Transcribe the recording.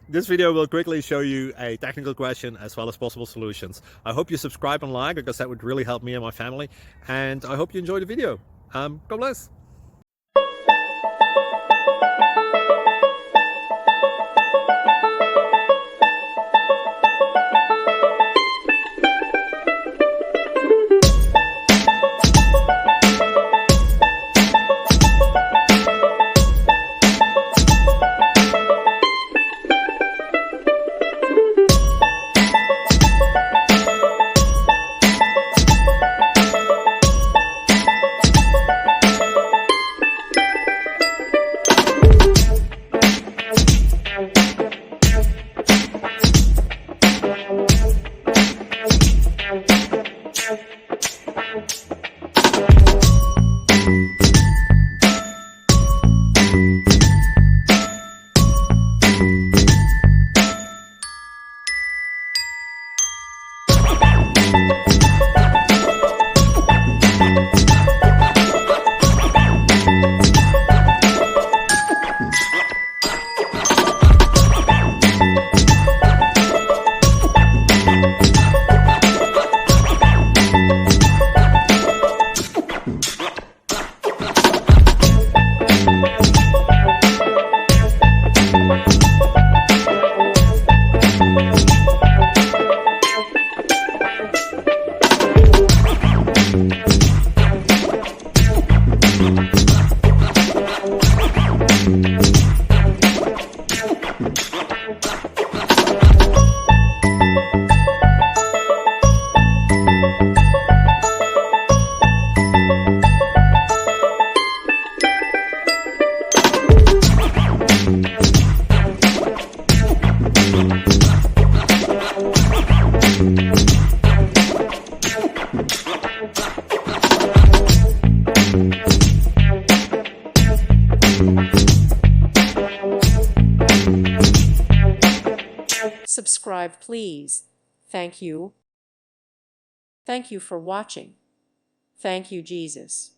This video will quickly show you a technical question as well as possible solutions. I hope you subscribe and like, because that would really help me and my family. And I hope you enjoy the video. God bless. Subscribe, please. Thank you. Thank you for watching. Thank you, Jesus.